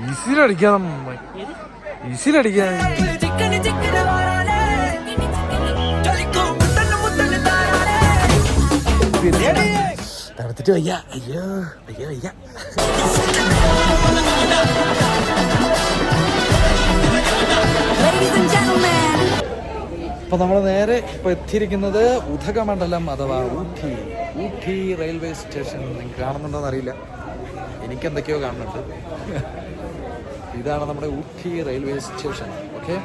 ഈസിലടിക്കാം, ഈസിലടിക്കാം. തണുത്തിട്ട് വയ്യ, അയ്യോ വയ്യ വയ്യ. അപ്പൊ നമ്മൾ നേരെ ഇപ്പൊ എത്തിയിരിക്കുന്നത് ഉദകമണ്ഡലം അഥവാ ഊട്ടി റെയിൽവേ സ്റ്റേഷൻ. നിങ്ങൾക്ക് കാണുന്നുണ്ടോന്ന് അറിയില്ല, എനിക്കെന്തൊക്കെയോ കാണുന്നുണ്ട്. ഇതാണ് നമ്മുടെ ഊട്ടി റെയിൽവേ സ്റ്റേഷൻ. ഓക്കെ,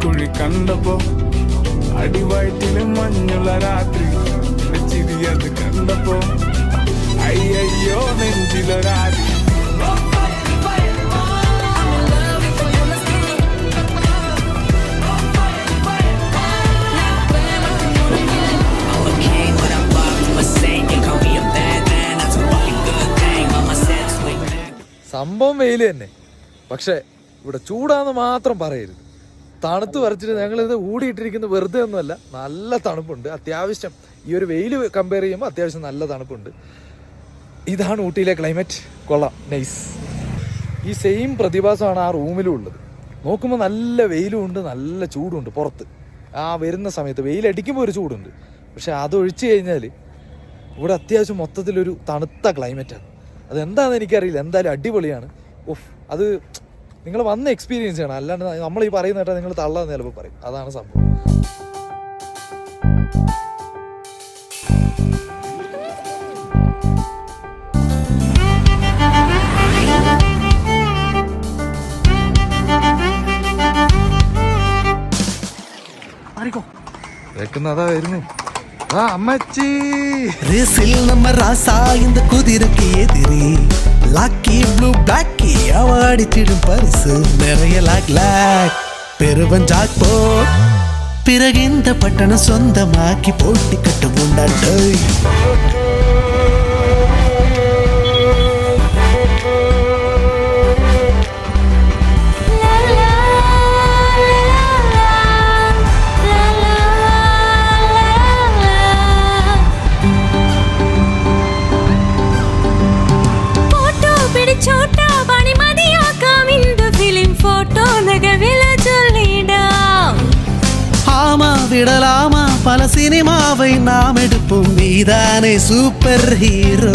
കുഴി കണ്ടപ്പോ അടിവയറ്റിലും മഞ്ഞുള്ള രാത്രി ചിരിയത് കണ്ടപ്പോ അയ്യോ നെഞ്ചിലൊരാതി. സംഭവം വെയിൽ തന്നെ, പക്ഷെ ഇവിടെ ചൂടാന്ന് മാത്രം പറയരുത്. തണുത്ത് വരച്ചിട്ട് ഞങ്ങളിത് ഊടിയിട്ടിരിക്കുന്നത് വെറുതെ ഒന്നുമല്ല, നല്ല തണുപ്പുണ്ട്. അത്യാവശ്യം ഈ ഒരു വെയിൽ കമ്പയർ ചെയ്യുമ്പോൾ അത്യാവശ്യം നല്ല തണുപ്പുണ്ട്. ഇതാണ് ഊട്ടിയിലെ ക്ലൈമറ്റ്. കൊള്ളാം, നൈസ്. ഈ സെയിം പ്രതിഭാസമാണ് ആ റൂമിലും ഉള്ളത്. നോക്കുമ്പോൾ നല്ല വെയിലും ഉണ്ട്, നല്ല ചൂടുണ്ട് പുറത്ത്. ആ വരുന്ന സമയത്ത് വെയിലടിക്കുമ്പോൾ ഒരു ചൂടുണ്ട്, പക്ഷെ അതൊഴിച്ച് കഴിഞ്ഞാൽ ഇവിടെ അത്യാവശ്യം മൊത്തത്തിലൊരു തണുത്ത ക്ലൈമറ്റാണ്. അതെന്താണെന്ന് എനിക്കറിയില്ല, എന്തായാലും അടിപൊളിയാണ്. ഓഫ്, അത് നിങ്ങൾ വന്ന് എക്സ്പീരിയൻസ് ചെയ്യണം. അല്ലാണ്ട് നമ്മൾ ഈ പറയുന്ന കേട്ടാൽ നിങ്ങൾ തള്ളാന്ന് ചിലപ്പോൾ പറയും. അതാണ് സംഭവം. കേൾക്കുന്നതാ വരുന്നു. ആ അമ്മച്ചി நம்ம ராசா இந்த குதிரைக்கு எதிரி லாக்கி ப்ளூ பிளாக்கி அவ அடிச்சிடும் பரிசு நிறைய லாக் லாக் பெருவன் ஜாக்போ பிறகு இந்த பட்டணம் சொந்தமாக்கி போட்டி கட்டு முண்டாட்டை. விடலாமா பல சினிமாவை நாம் எடுப்போம், நீதானே சூப்பர் ஹீரோ.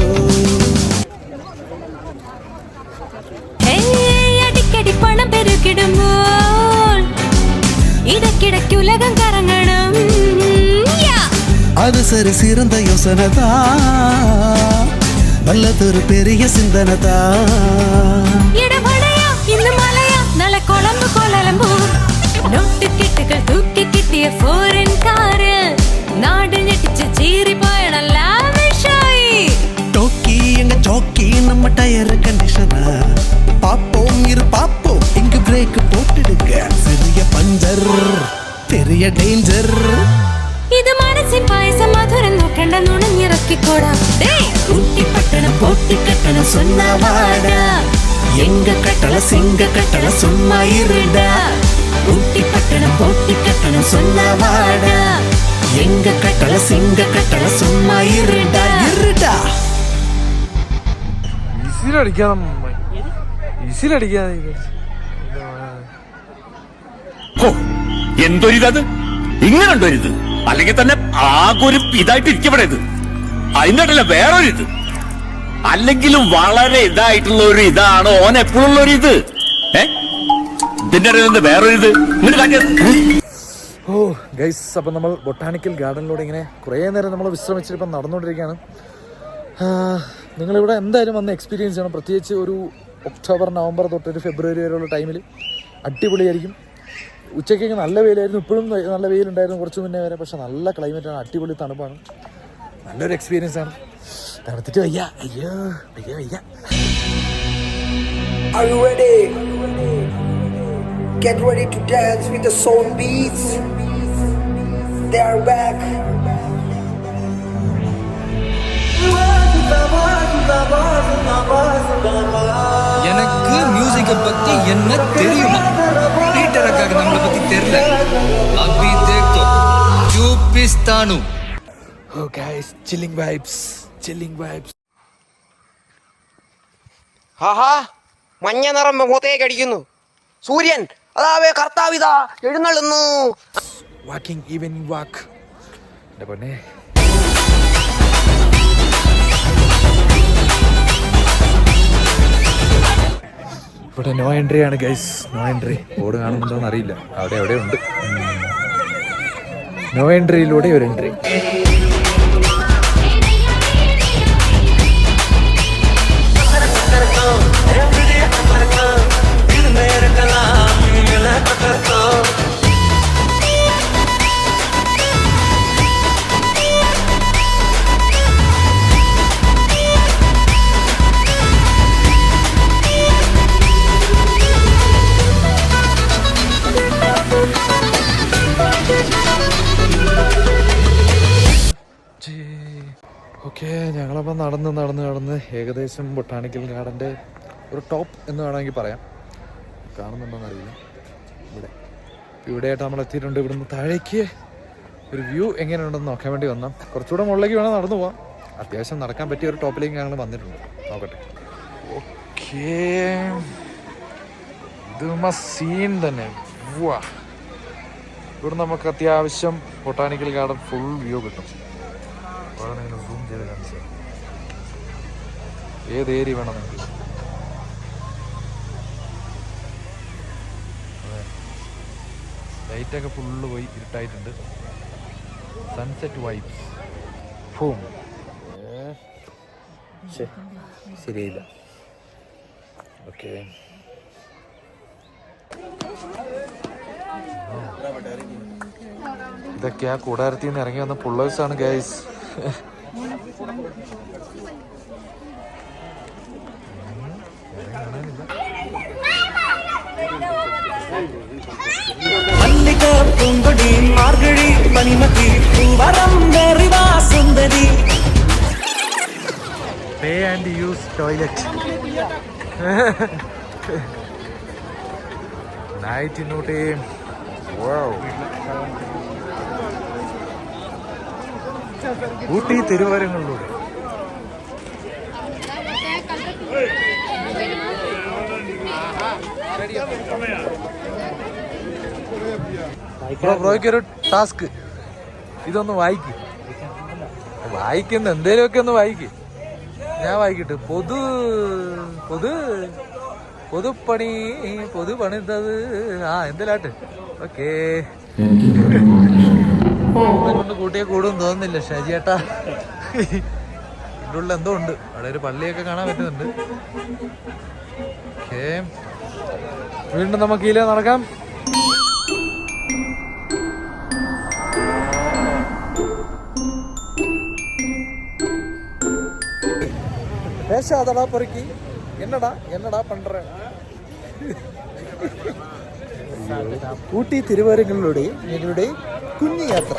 அடிக்கடி பணம் பெருகிடும் போல் இடக்கிடக்கு உலகம் கரங்கணும். அது சரி, சிறந்த யோசனைதான், நல்லதொரு பெரிய சிந்தனைதான். இடமடையா இந்த மலையா நல்ல குழம்பு கொலம்பு நோட்டு கிட்டுகள் தூக்கி கிட்டிய ഫോറിൻ കാറ് നാട് ഞെട്ടിച്ച് ചീറി പോയണ ലാവിഷായി. டோக்கி எங்க ஜோக்கி நம்ம டயர் கண்டிஷனா பாப்போம் இரு பாப்போம், இங்கு பிரேக் போட்டுடுங்க. சிறிய பஞ்சர் பெரிய டேஞ்சர். ഇത് മനസ്സിൻ പായസം മധുരം നോക്കണ്ട നുണഞ്ഞിറക്കിക്കോടാ. ഊട്ടി പട്ടണം പോട്ടി കെട്ടണം சொன்னவாடா, எங்க கட்டள சிங்க கட்டள சும்மா இருடா. ஊட்டி பட்டணம் போட்டி கட்டணம் சொன்னவாடா, எங்க கட்டள சிங்க கட்டள சும்மா இருடா இருடா. ഈസിലടിക്കാം, ഈസിലടിക്കാം. എന്തൊരിത്, ഇങ്ങനെയുണ്ടൊരിത്, അല്ലെങ്കിൽ തന്നെ ആകെ ഒരു ഇതായിട്ട് ഇരിക്കപ്പെടരുത്. അതിൻ്റെ ഇടയില വേറൊരിത്, അല്ലെങ്കിലും വളരെ ഇതായിട്ടുള്ള ഒരു ഇതാണ് ഓൻ എപ്പോഴുള്ള ഒരു ഇത്. ഇതിന്റെ ഇടയിൽ വേറൊരിത്. ഓ ഗൈസ്, അപ്പം നമ്മൾ ബൊട്ടാണിക്കൽ ഗാർഡനിലൂടെ ഇങ്ങനെ കുറേ നേരം നമ്മൾ വിശ്രമിച്ചിട്ട് ഇപ്പം നടന്നുകൊണ്ടിരിക്കുകയാണ്. നിങ്ങളിവിടെ എന്തായാലും വന്ന് എക്സ്പീരിയൻസ് ചെയ്യണം. പ്രത്യേകിച്ച് ഒരു ഒക്ടോബർ നവംബർ തൊട്ടൊരു ഫെബ്രുവരി വരെയുള്ള ടൈമിൽ അടിപൊളിയായിരിക്കും. ഉച്ചയ്ക്കൊക്കെ നല്ല വെയിലായിരുന്നു, ഇപ്പോഴും നല്ല വെയിലുണ്ടായിരുന്നു കുറച്ച് മുന്നേ വരെ. പക്ഷെ നല്ല ക്ലൈമറ്റാണ്, അടിപൊളി തണുപ്പാണ്, നല്ലൊരു എക്സ്പീരിയൻസ് ആണ്. തണുത്തിട്ട് വയ്യ, അയ്യോ വയ്യ വയ്യ. Are you ready? Get ready to dance with the soul beats. they are back. எனக்கு மியூசிக்கை பத்தி என்ன தெரியுமா? பீட்டரக்காக நம்மளை பத்தி தெரியல. அபி தேக்கோ யூபிஸ்தானு. Oh guys, chilling vibes. ആഹാ, മഞ്ഞ നിറം മുഖത്തേക്ക് അടിക്കുന്നു. സൂര്യൻ അതാവേ കർത്താവിതാ എഴുന്നള്ളുന്നു. വാക്കിംഗ് ഈവനിങ് വാക്ക്. എൻ്റെ പൊന്നെ, ഇവിടെ നോ എൻട്രി ആണ് ഗൈസ്, നോ എൻട്രി. ബോർഡ് കാണുന്നുണ്ടോന്ന് അറിയില്ല, അവിടെ ഉണ്ട്. നോ എൻട്രിയിലൂടെ ഒരു എൻട്രി. ഓക്കെ, ഞങ്ങളപ്പം നടന്ന് ഏകദേശം ബൊട്ടാണിക്കൽ ഗാർഡൻ്റെ ഒരു ടോപ്പ് എന്ന് വേണമെങ്കിൽ പറയാം. കാണുന്നുണ്ടോന്ന് അറിയില്ല. ഇവിടെയായിട്ട് നമ്മൾ എത്തിയിട്ടുണ്ട്. ഇവിടുന്ന് താഴേക്ക് ഒരു വ്യൂ എങ്ങനെയുണ്ടെന്ന് നോക്കാൻ വേണ്ടി വന്നാം. കുറച്ചുകൂടെ മുകളിലേക്ക് വേണം നടന്നു പോവാം. അത്യാവശ്യം നടക്കാൻ പറ്റിയ ഒരു ടോപ്പിലേക്ക് ഞങ്ങൾ വന്നിട്ടുണ്ട്. നോക്കട്ടെ. ഓക്കേ, ഇത് സീൻ തന്നെ. ഇവിടെ നമുക്ക് അത്യാവശ്യം ബൊട്ടാണിക്കൽ ഗാർഡൻ ഫുൾ വ്യൂ കിട്ടും. സൂം ചെയ്ത് കാണിച്ചു ഏത് ഏരിയ വേണം നിങ്ങൾക്ക്. ലൈറ്റൊക്കെ ഫുള്ള് പോയി ഇരുട്ടായിട്ടുണ്ട്. Sunset vibes. ശരിയില്ല. ഓക്കെ, ഇതൊക്കെ ആ കൂടാരത്തിൽ നിന്ന് ഇറങ്ങി വന്ന പുള്ളേഴ്സാണ് guys. Pay and use toilet. Night ഇന്നോട്ടെ. Wow. ഊട്ടി തിരുവരങ്ങളിലൂടെ. ബ്രോയ്ക്കൊരു ടാസ്ക്, ഇതൊന്ന് വായിക്കുന്ന എന്തേലുമൊക്കെ ഒന്ന് വായിക്ക്. ഞാൻ വായിക്കട്ടെ. പൊതു പണിതത് എന്തെല്ലാട്ട്. ഓക്കേ, കൊണ്ട് കൂട്ടിയെ കൂടും തോന്നുന്നില്ല ഷാജിയേട്ടാ. ഇതിൻ്റെ ഉള്ളിൽ എന്തോ ഉണ്ട്. അവിടെ ഒരു പള്ളിയൊക്കെ കാണാൻ പറ്റുന്നുണ്ട്. ഓക്കേ, വീണ്ടും നമുക്ക് ഇതിലേ നടക്കാം. பேசாதடா பொறுக்கி. என்னடா பண்ற? ഊട്ടി തിരുവരങ്ങളിലൂടെ ഞങ്ങളുടെ കുഞ്ഞു യാത്ര.